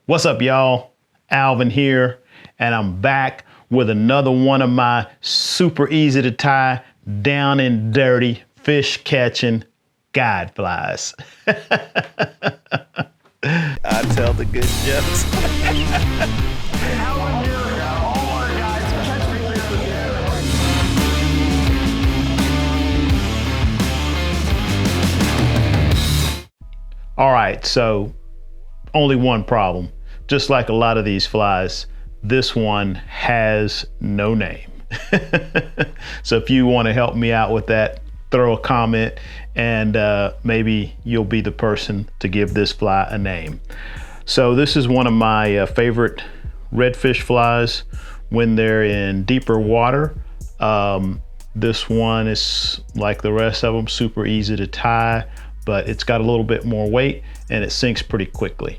What's up, y'all? Alvin here, and I'm back with another one of my super easy to tie, down and dirty fish catching guide flies. I tell the good jokes. All right, so only one problem. Just like a lot of these flies, this one has no name. So if you want to help me out with that, throw a comment and maybe you'll be the person to give this fly a name. So this is one of my favorite redfish flies when they're in deeper water. This one is like the rest of them, super easy to tie, but it's got a little bit more weight and it sinks pretty quickly.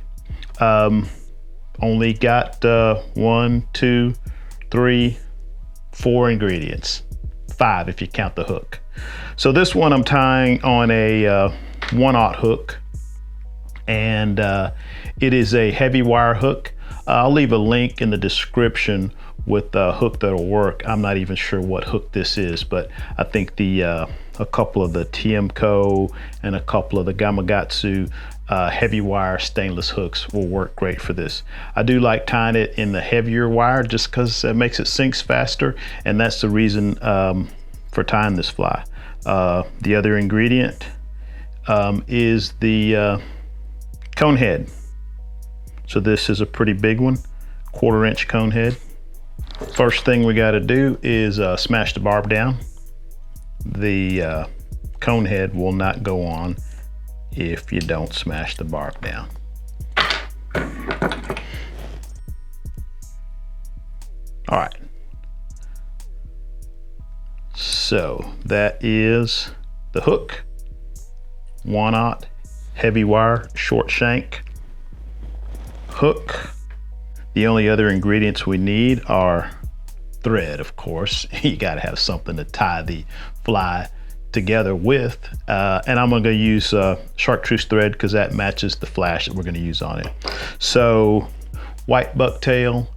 Only got 1, 2, 3, 4 ingredients. 5 if you count the hook. So this one I'm tying on a 1/0 hook, and it is a heavy wire hook. I'll leave a link in the description with a hook that'll work. I'm not even sure what hook this is, but I think a couple of the TMCO and a couple of the Gamakatsu heavy wire stainless hooks will work great for this. I do like tying it in the heavier wire just because it makes it sinks faster, and that's the reason for tying this fly. The other ingredient is the cone head. So this is a pretty big one, 1/4 inch cone head. First thing we got to do is smash the barb down. The cone head will not go on if you don't smash the barb down. All right. So that is the hook, 1/0 heavy wire, short shank hook. The only other ingredients we need are thread, of course. You got to have something to tie the fly together with, and I'm going to use chartreuse thread because that matches the flash that we're going to use on it. So white bucktail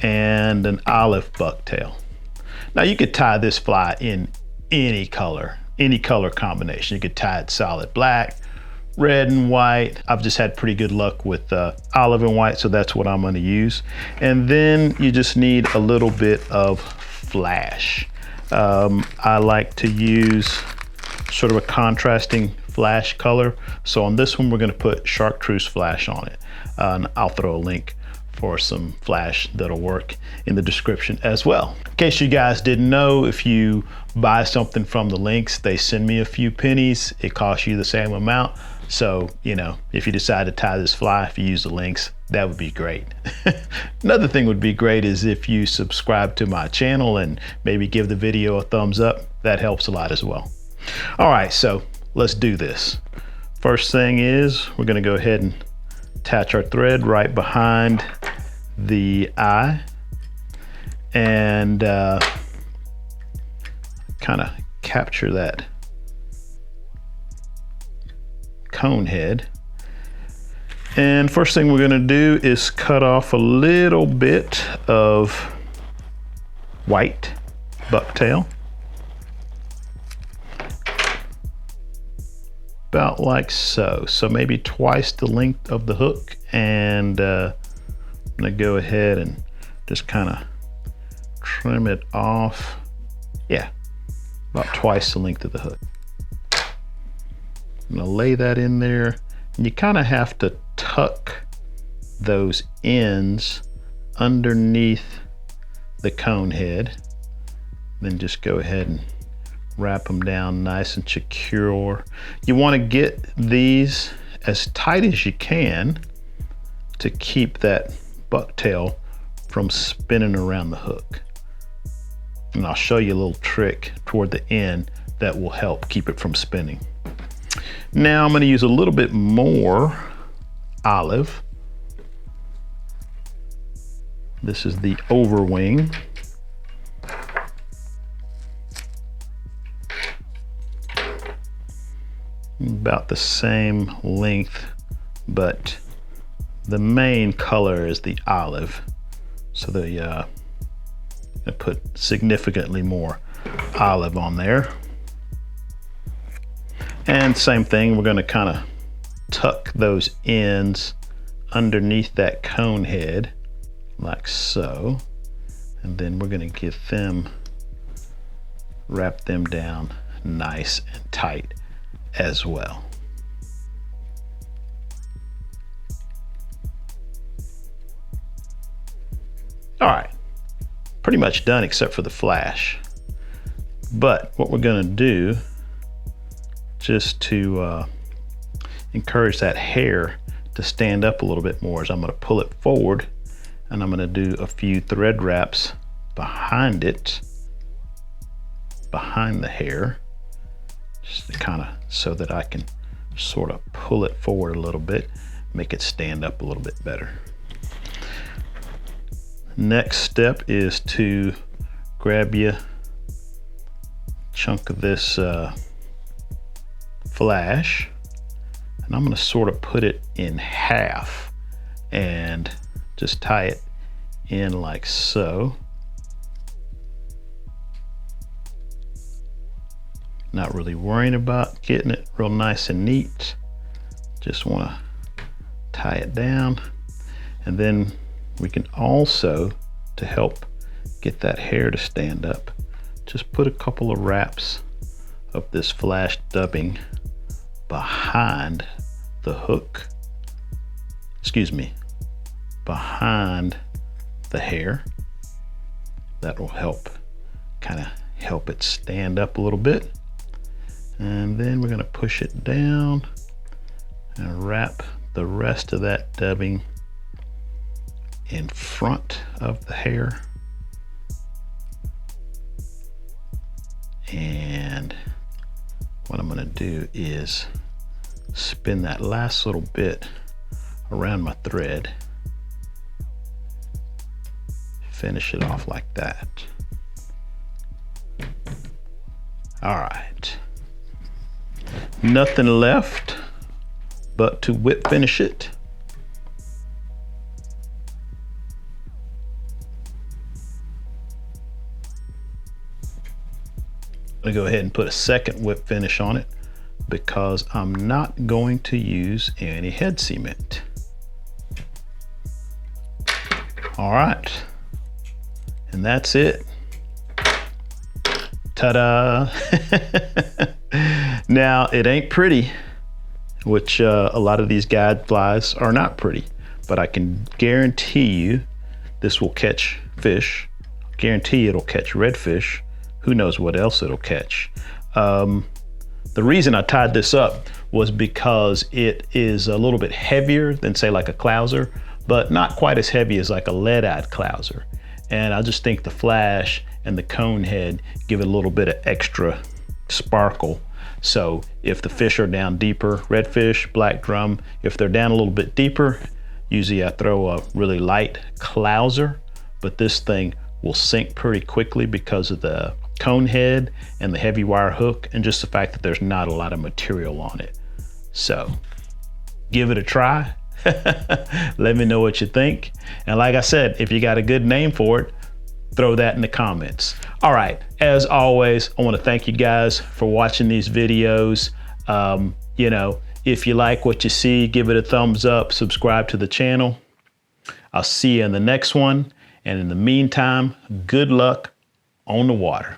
and an olive bucktail. Now you could tie this fly in any color combination. You could tie it solid black, red and white. I've just had pretty good luck with olive and white, so that's what I'm going to use. And then you just need a little bit of flash. I like to use sort of a contrasting flash color. So on this one, we're going to put chartreuse flash on it. And I'll throw a link for some flash that'll work in the description as well. In case you guys didn't know, if you buy something from the links, they send me a few pennies. It costs you the same amount. So, you know, if you decide to tie this fly, if you use the links, that would be great. Another thing would be great is if you subscribe to my channel and maybe give the video a thumbs up. That helps a lot as well. All right, so let's do this. First thing is we're going to go ahead and attach our thread right behind the eye and kind of capture that cone head. And first thing we're going to do is cut off a little bit of white bucktail, about like so. So maybe twice the length of the hook, and I'm gonna go ahead and just kind of trim it off. Yeah, about twice the length of the hook. I'm gonna lay that in there, and you kind of have to tuck those ends underneath the cone head. Then just go ahead and wrap them down nice and secure. You want to get these as tight as you can to keep that bucktail from spinning around the hook. And I'll show you a little trick toward the end that will help keep it from spinning. Now I'm going to use a little bit more olive. This is the overwing. About the same length, but the main color is the olive. So I put significantly more olive on there. And same thing, we're gonna kind of tuck those ends underneath that cone head, like so. And then we're gonna get them, wrap them down nice and tight as well. All right, pretty much done except for the flash. But what we're gonna do, just to encourage that hair to stand up a little bit more, is I'm gonna pull it forward and I'm gonna do a few thread wraps behind it, behind the hair, just to kind of, so that I can sort of pull it forward a little bit, make it stand up a little bit better. Next step is to grab you a chunk of this flash, and I'm going to sort of put it in half and just tie it in like so. Not really worrying about getting it real nice and neat. Just want to tie it down. And then we can also, to help get that hair to stand up, just put a couple of wraps of this flash dubbing behind the hook, behind the hair. That will help, kind of help it stand up a little bit. And then we're going to push it down and wrap the rest of that dubbing in front of the hair. And what I'm going to do is spin that last little bit around my thread, finish it off like that. All right, nothing left but to whip finish it. I'm gonna go ahead and put a second whip finish on it because I'm not going to use any head cement. All right, and that's it. Ta-da! Now, it ain't pretty, which a lot of these guide flies are not pretty, but I can guarantee you this will catch fish. Guarantee it'll catch redfish. Who knows what else it'll catch. The reason I tied this up was because it is a little bit heavier than, say, like a clouser, but not quite as heavy as like a lead-eyed clouser. And I just think the flash and the cone head give it a little bit of extra sparkle. So if the fish are down deeper, redfish, black drum, if they're down a little bit deeper, usually I throw a really light clouser, but this thing will sink pretty quickly because of the cone head and the heavy wire hook, and just the fact that there's not a lot of material on it. So give it a try. Let me know what you think. And like I said, if you got a good name for it, throw that in the comments. All right, as always, I want to thank you guys for watching these videos. You know, if you like what you see, give it a thumbs up, subscribe to the channel. I'll see you in the next one. And in the meantime, good luck on the water.